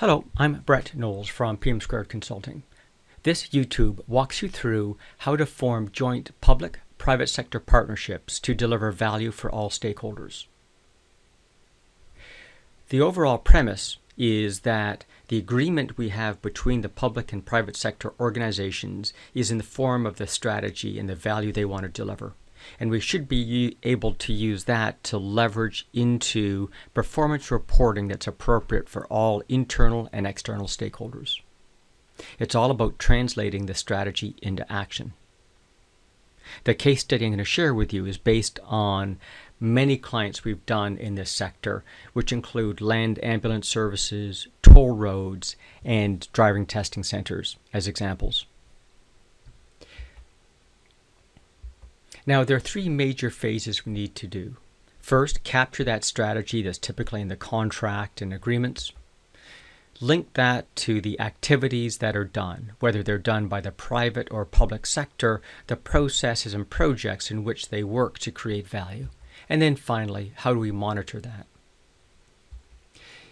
Hello, I'm Brett Knowles from PM2 Consulting. This YouTube walks you through how to form joint public-private sector partnerships to deliver value for all stakeholders. The overall premise is that the agreement we have between the public and private sector organizations is in the form of the strategy and the value they want to deliver. And we should be able to use that to leverage into performance reporting that's appropriate for all internal and external stakeholders. It's all about translating the strategy into action. The case study I'm going to share with you is based on many clients we've done in this sector, which include land ambulance services, toll roads, and driving testing centers as examples. Now, there are three major phases we need to do. First, capture that strategy that's typically in the contract and agreements. Link that to the activities that are done, whether they're done by the private or public sector, the processes and projects in which they work to create value. And then finally, how do we monitor that?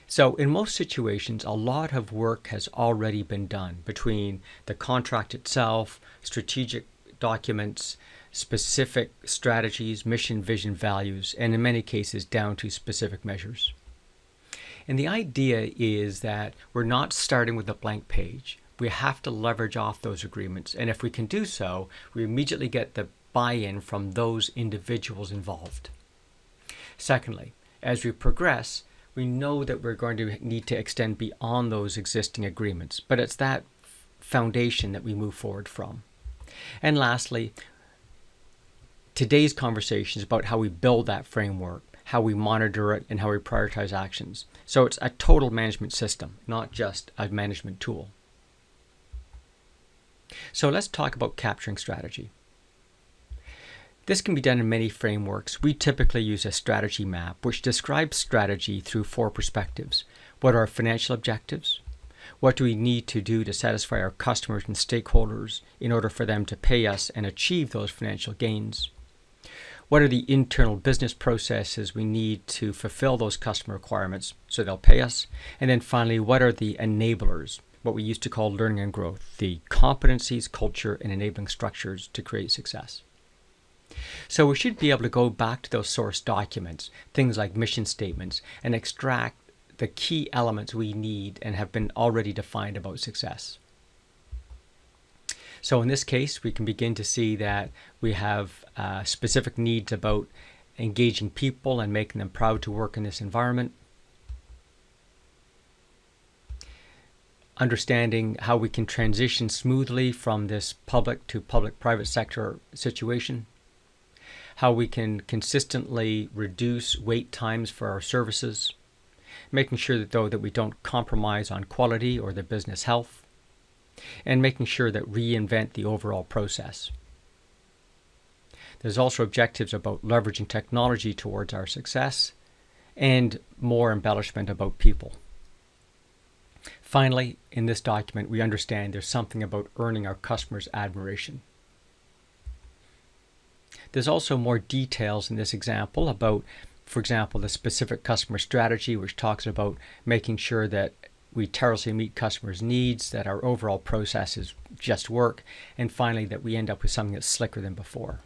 So in most situations, a lot of work has already been done between the contract itself, strategic documents, specific strategies, mission, vision, values, and in many cases down to specific measures. And the idea is that we're not starting with a blank page. We have to leverage off those agreements. And if we can do so, we immediately get the buy-in from those individuals involved. Secondly, as we progress, we know that we're going to need to extend beyond those existing agreements, but it's that foundation that we move forward from. And lastly, today's conversation is about how we build that framework, how we monitor it, and how we prioritize actions. So it's a total management system, not just a management tool. So let's talk about capturing strategy. This can be done in many frameworks. We typically use a strategy map, which describes strategy through four perspectives. What are our financial objectives? What do we need to do to satisfy our customers and stakeholders in order for them to pay us and achieve those financial gains? What are the internal business processes we need to fulfill those customer requirements so they'll pay us? And then finally, what are the enablers, what we used to call learning and growth, the competencies, culture, and enabling structures to create success? So we should be able to go back to those source documents, things like mission statements, and extract the key elements we need and have been already defined about success. So in this case, we can begin to see that we have specific needs about engaging people and making them proud to work in this environment. Understanding how we can transition smoothly from this public to public-private sector situation. How we can consistently reduce wait times for our services. Making sure that we don't compromise on quality or the business health. And making sure that reinvent the overall process. There's also objectives about leveraging technology towards our success and more embellishment about people. Finally, in this document, we understand there's something about earning our customers' admiration. There's also more details in this example about, for example, the specific customer strategy, which talks about making sure that we tirelessly meet customers' needs, that our overall processes just work, and finally that we end up with something that's slicker than before.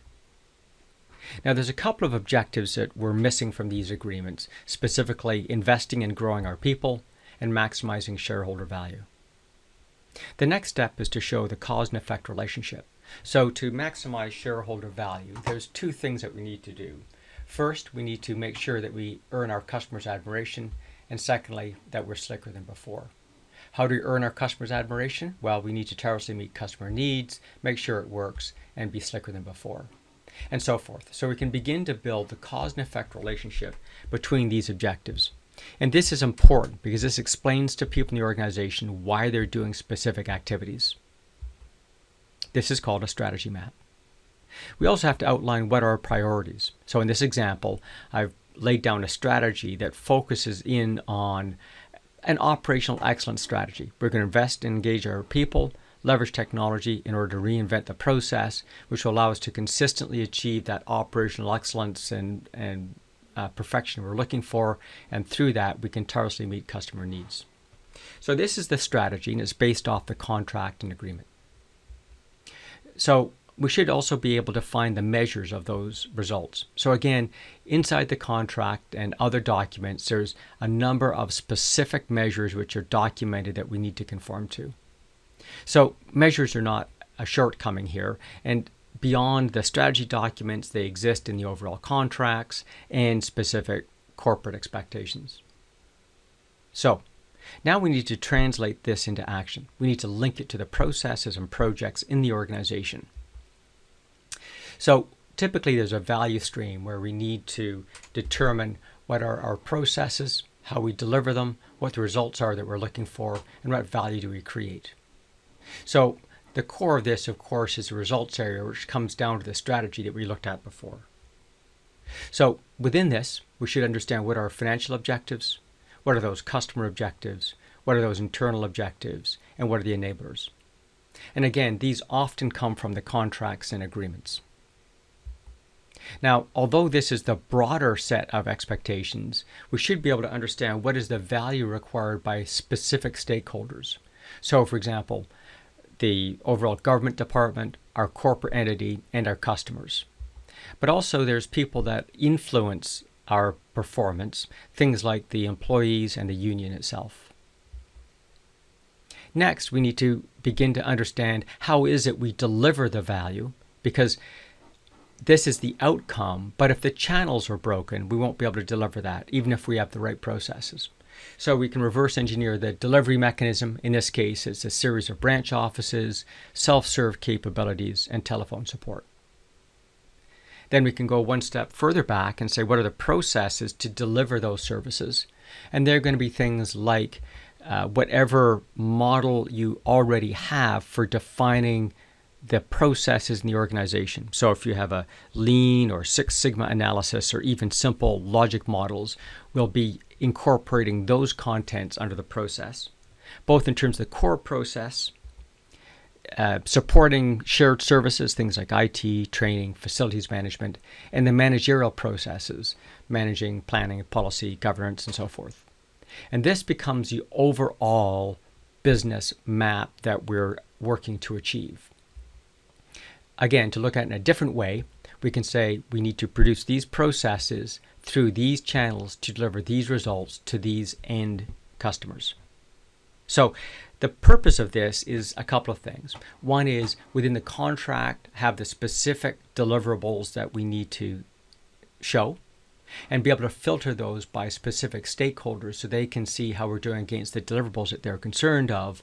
Now there's a couple of objectives that we're missing from these agreements, specifically investing in growing our people and maximizing shareholder value. The next step is to show the cause and effect relationship. So to maximize shareholder value, there's two things that we need to do. First, we need to make sure that we earn our customers' admiration, and secondly, that we're slicker than before. How do we earn our customers' admiration? Well, we need to tirelessly meet customer needs, make sure it works, and be slicker than before, and so forth. So we can begin to build the cause and effect relationship between these objectives. And this is important because this explains to people in the organization why they're doing specific activities. This is called a strategy map. We also have to outline what are our priorities. So in this example, I've laid down a strategy that focuses in on an operational excellence strategy. We're going to invest and engage our people, leverage technology in order to reinvent the process, which will allow us to consistently achieve that operational excellence and perfection we're looking for, and through that we can tirelessly meet customer needs. So this is the strategy, and it's based off the contract and agreement. So we should also be able to find the measures of those results. So again, inside the contract and other documents, there's a number of specific measures which are documented that we need to conform to. So measures are not a shortcoming here, and beyond the strategy documents, they exist in the overall contracts and specific corporate expectations. So now we need to translate this into action. We need to link it to the processes and projects in the organization. So typically there's a value stream where we need to determine what are our processes, how we deliver them, what the results are that we're looking for, and what value do we create. So the core of this, of course, is the results area, which comes down to the strategy that we looked at before. So within this, we should understand what are our financial objectives, what are those customer objectives, what are those internal objectives, and what are the enablers. And again, these often come from the contracts and agreements. Now, although this is the broader set of expectations, we should be able to understand what is the value required by specific stakeholders. So, for example, the overall government department, our corporate entity, and our customers. But also there's people that influence our performance, things like the employees and the union itself. Next, we need to begin to understand how is it we deliver the value, because this is the outcome, but if the channels are broken, we won't be able to deliver that, even if we have the right processes. So we can reverse engineer the delivery mechanism. In this case, it's a series of branch offices, self-serve capabilities, and telephone support. Then we can go one step further back and say, what are the processes to deliver those services? And they're going to be things like whatever model you already have for defining the processes in the organization. So if you have a Lean or Six Sigma analysis or even simple logic models, we'll be incorporating those contents under the process, both in terms of the core process, supporting shared services, things like IT, training, facilities management, and the managerial processes, managing planning, policy, governance, and so forth. And this becomes the overall business map that we're working to achieve. Again, to look at it in a different way, we can say we need to produce these processes through these channels to deliver these results to these end customers. So the purpose of this is a couple of things. One is within the contract, have the specific deliverables that we need to show and be able to filter those by specific stakeholders so they can see how we're doing against the deliverables that they're concerned of,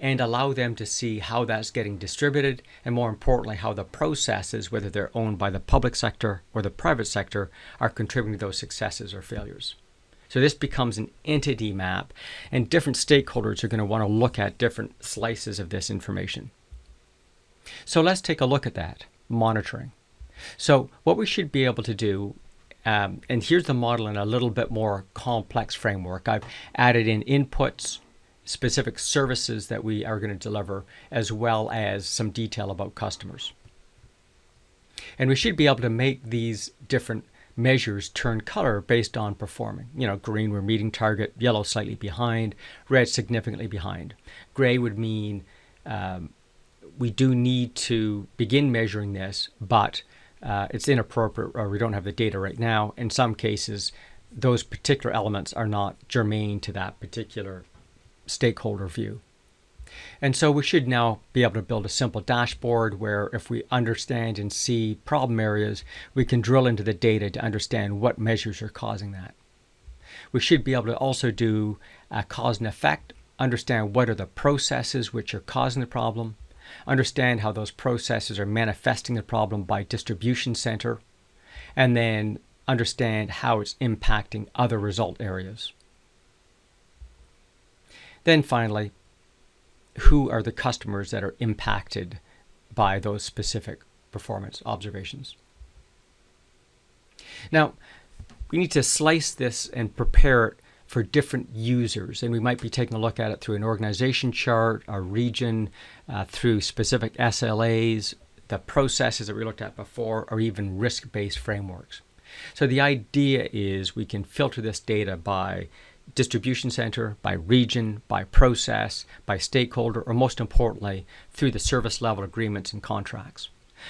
and allow them to see how that's getting distributed, and more importantly, how the processes, whether they're owned by the public sector or the private sector, are contributing to those successes or failures. So this becomes an entity map, and different stakeholders are going to want to look at different slices of this information. So let's take a look at that, monitoring. So what we should be able to do, and here's the model in a little bit more complex framework. I've added in inputs, specific services that we are going to deliver, as well as some detail about customers. And we should be able to make these different measures turn color based on performing. Green, we're meeting target; yellow, slightly behind; red, significantly behind. Gray would mean we do need to begin measuring this, but it's inappropriate, or we don't have the data right now. In some cases, those particular elements are not germane to that particular stakeholder view. And so we should now be able to build a simple dashboard where if we understand and see problem areas, we can drill into the data to understand what measures are causing that. We should be able to also do a cause and effect, understand what are the processes which are causing the problem, understand how those processes are manifesting the problem by distribution center, and then understand how it's impacting other result areas. Then finally, who are the customers that are impacted by those specific performance observations? Now, we need to slice this and prepare it for different users, and we might be taking a look at it through an organization chart, a region, through specific SLAs, the processes that we looked at before, or even risk-based frameworks. So the idea is we can filter this data by distribution center, by region, by process, by stakeholder, or most importantly, through the service level agreements and contracts.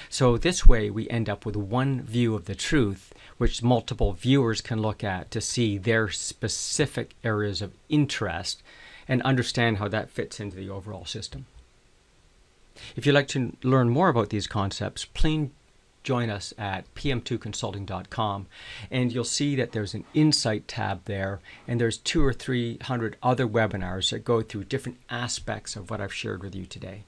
So this way we end up with one view of the truth, which multiple viewers can look at to see their specific areas of interest and understand how that fits into the overall system. If you'd like to learn more about these concepts, please join us at pm2consulting.com, and you'll see that there's an Insight tab there, and there's 200 or 300 other webinars that go through different aspects of what I've shared with you today.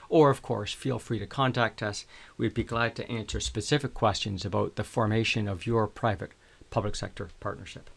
Or, of course, feel free to contact us. We'd be glad to answer specific questions about the formation of your private public sector partnership.